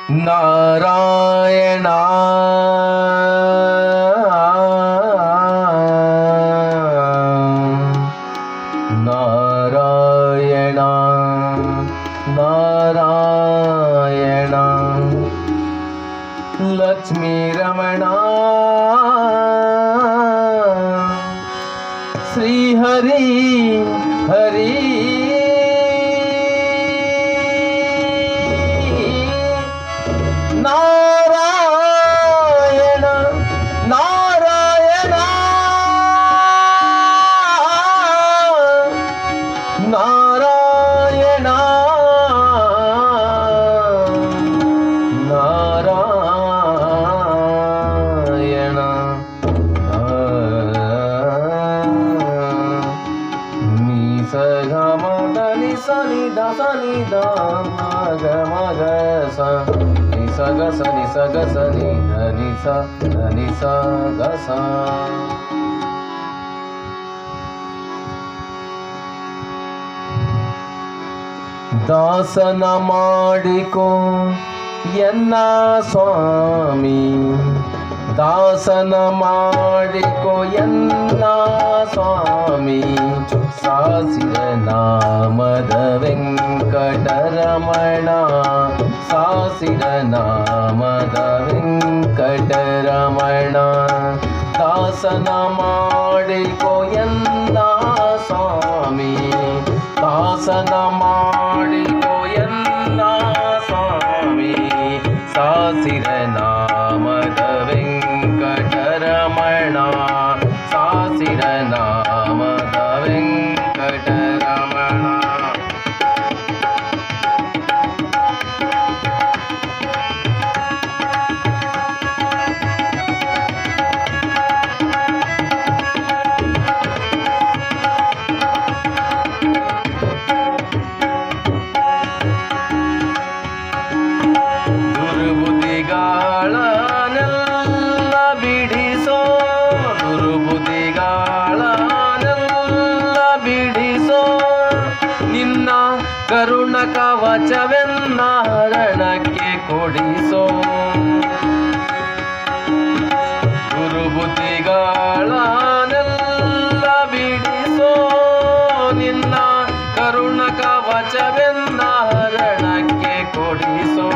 ನಾರಾಯಣ ನಾರಾಯಣ ನಾರಾಯಣ ಲಕ್ಷ್ಮೀ ರಮಣ ಶ್ರೀ ಹರಿ ಹರಿ ನಾರಾಯಣ ನಾರಾಯಣ ನಾರಾಯಣ ನಾರಾಯಣ ನೀ ಸ ಗ ಮ ದ ನಿ ಸ ನಿ ದ ಸ ನಿ ದ ಮ ಗ ಸ ನಿ ಸ ಗ ಸ ನಿ ಸ ಗ ಸ ನಿ ಧ ನಿ ಸ ಗ ಸ. ದಾಸನ ಮಾಡಿಕೋ ಎನ್ನ ಸ್ವಾಮಿ, ದಾಸನ ಮಾಡಿಕೋ ಎನ್ನ ಸ್ವಾಮಿ, ಸಾಸಿರ ನಾಮದ ವೆಂಕಟರಮಣ, ಸಾಸಿರ ನಾಮದ ವೆಂಕಟರಮಣ, ದಾಸನ ಮಾಡಿಕೋ ಎನ್ನ ಸ್ವಾಮಿ, ದಾಸನ ಮಾಡಿಕೋ ಎನ್ನ ಸ್ವಾಮಿ, ಸಾಸಿರ ನಾಮದ ವೆಂಕಟರಮಣ, ಸಾಸಿರ ನಾಮದ ವೆಂಕಟರಮಣ. ದುರ್ಬುದ್ಧಿಗಳನ್ನೆಲ್ಲ ಬಿಡಿಸೋ, ದುರ್ಬುದ್ಧಿಗಳನ್ನೆಲ್ಲ ಬಿಡಿಸೋ, ನಿನ್ನ ಕರುಣ ಕವಚವೆನ್ನ ಹರಣಕ್ಕೆ ಕೊಡಿಸೋ, ದುರ್ಬುದ್ಧಿಗಳನ್ನೆಲ್ಲ ಬಿಡಿಸೋ, ನಿನ್ನ ಕರುಣ ಕವಚವೆನ್ನ ಹರಣಕ್ಕೆ ಕೊಡಿಸೋ,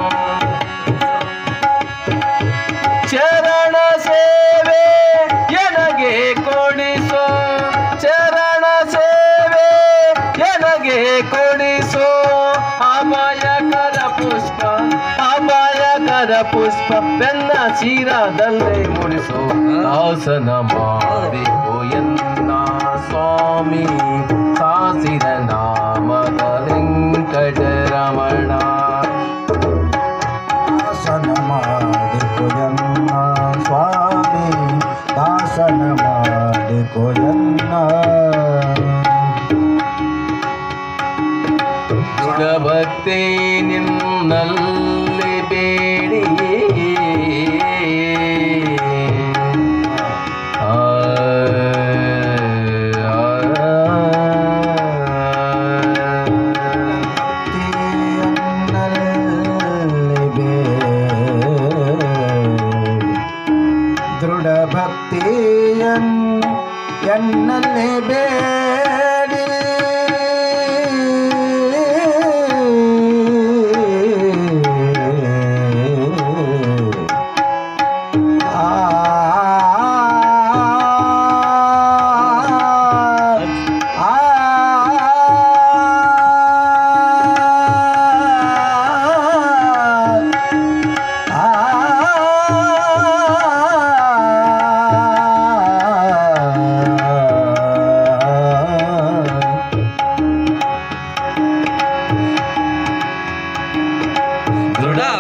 ಚರಣ ಸೇವೆ ಎನಗೆ ಕೊಡಿಸೋ, ಚರಣ ಸೇವೆ ಎನಗೆ ಕೊಡಿಸೋ, ಅಭಯಕರ ಪುಷ್ಪ, ಅಭಯಕರ ಪುಷ್ಪ ಬೆನ್ನ ಶಿರದಲ್ಲೇ ಮುಡಿಸೋ, ದಾಸನ ಮಾಡಿಕೋ ಎನ್ನ ಸ್ವಾಮಿ, ಸಾಸಿರ ನಾಮದ ವೆಂಕಟರಮಣ, ದಾಸನ ಮಾಡಿಕೋ ಎನ್ನ ಸ್ವಾಮಿ, ದಾಸನ ಮಾಡಿಕೋ ಎನ್ನ. ಭಕ್ತಿ ನಿನ್ನಲ್ಲಿ ಬೇಡಿ, ದೃಢ ಭಕ್ತಿಯನ್ನು ಎನ್ನಲ್ಲಿ ಬೇಡಿ,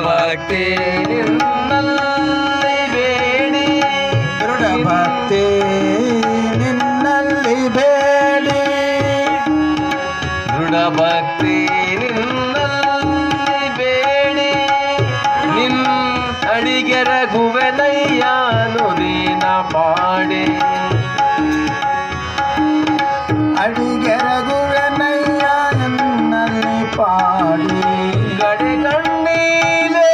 ಭಕ್ತಿ ನಿನ್ನಲ್ಲಿ ಬೇಡಿ, ದೃಢ ಭಕ್ತಿ ನಿನ್ನಲ್ಲಿ ಬೇಡಿ, ದೃಢ ಭಕ್ತಿ ನಿನ್ನಲ್ಲಿ ಬೇಡಿ, ನಿನ್ನ ಅಡಿಗೆ ರಘುವೆನಯ್ಯ ನುರಿನ ಪಾಡಿ, ಅಡಿಗೆ ರಘುವೆನಯ್ಯ ಎನ್ನಲ್ಲಿ ಪಾಡಿ, ಗಡೆ ಕಣ್ಣೀಲೆ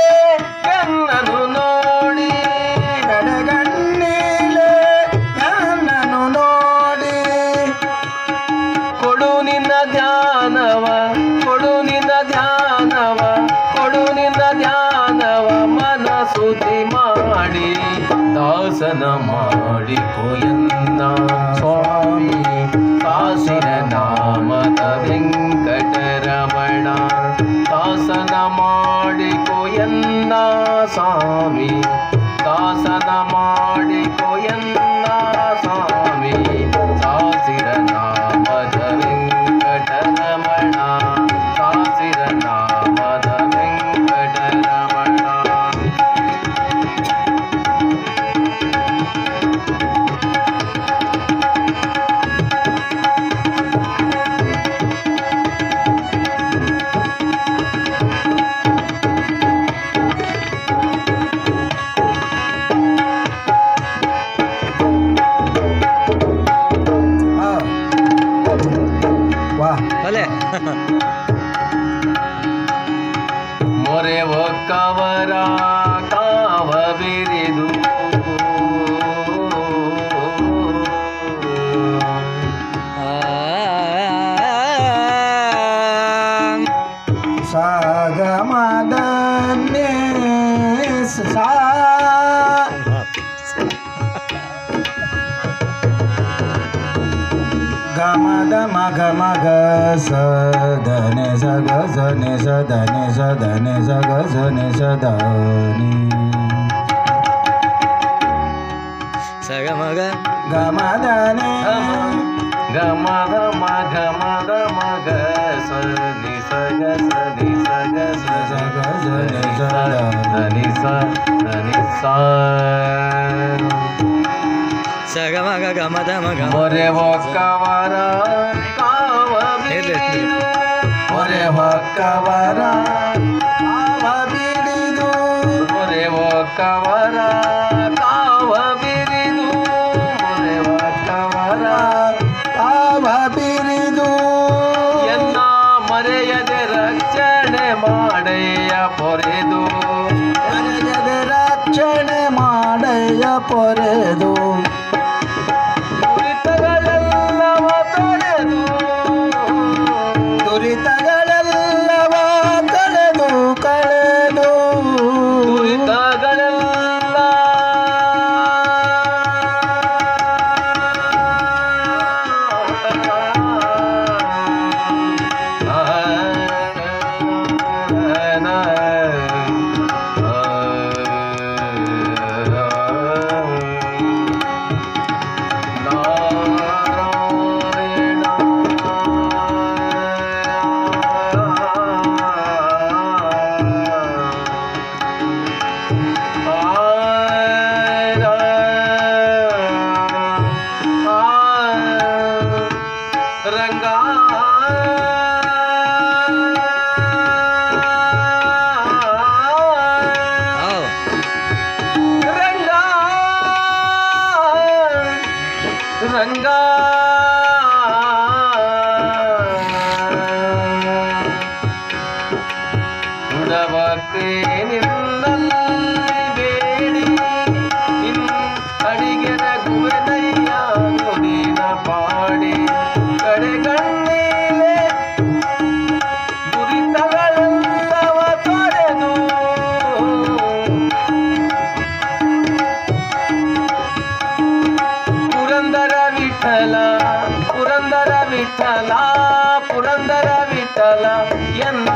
ಶಾಸನ ಮಾಡಿಕೊಯನ್ನ ಸ್ವಾಮಿ ಕಾಸಿನ ನಾಮದ ವೆಂಕಟರಮಣ ಶಾಸನ ಮಾಡಿಕೊಯನ್ನ ಸ್ವಾಮಿ ಶಾಸನ ಮಾಡಿಕೊಯನ್ನ ಸ್ವಾಮಿ ಶಾಸಿರ ನಾಮದ ವೆಂಕಟರಮಣ ಶಾಸಿರ ನಾಮದ ವೆಂಕಟರಮಣ ಭಲೆ ಮೊರೆ ಒಕ್ಕವರ ಕಾವ ಬಿರಿದು ಸಾಗಮದನ್ನೇ ಸಾ ಗಮದ ಮಗ ಮಗ ಸದನೆ ಸಗ ಸನೆ ಸದನೆ ಸದನೆ ಸಗ ಸನೆ ಸದನಿ ಸಗ ಮಗ ಗಮದನೆ ಗಮದ ಮಗ ಮದ ಮಗ ಸನಿ ಸಗ ಸನಿ ಸಗ ಸಗ ಸನಿ ಸನಿ ಸನಿ ಸಗ ಮಗ ಗಮದ ಮಗ ಮೊರೆ ಒಕ್ಕವರ ಕಾವ ಬಿರಿದು ಮೊರೆ ಒಕ್ಕವರ ಆವ ಬಿಡಿದು ಮೊರೆ ಒಕ್ಕವರ ಕಾವ ಬಿರಿದು ಮೊರೆ ಒಕ್ಕವರ ಆವ ಬಿರಿದು ಎನ್ನ ಮರೆಯದೆ ರಕ್ಷಣೆ ಮಾಡಯ್ಯ ಪೊರೆದು ಮರೆಯದ ರಕ್ಷಣೆ ಮಾಡಯ್ಯ ಪೊರೆದು ದುರಿತಗಳೆಲ್ಲವ ತೊರೆದು ದುರಿತಗಳೆಲ್ಲವ ಕಳೆದು ಕಳೆದು ದುರಿತಗಳೆಲ್ಲ ರಂಗ ರಂಗ ರಂಗ ಉಡವಕ್ಕೆ ನಿನ್ನಲ್ಲಿ ಬೇಡಿ ನಿನ್ ಅಡಿಗೆನ ಗುವೆನಯ್ಯ ನುಡಿನ ಪಾಡಿ ಕಡೆಗಣ್ಣೀಲೆ ದುರಿತಗಳೆಲ್ಲವ ತೊರೆದು ಪುರಂದರ ವಿಠಲ ಪುರಂದರ ವಿಠಲ ಪುರಂದರ ವಿಠಲ ಎನ್ನ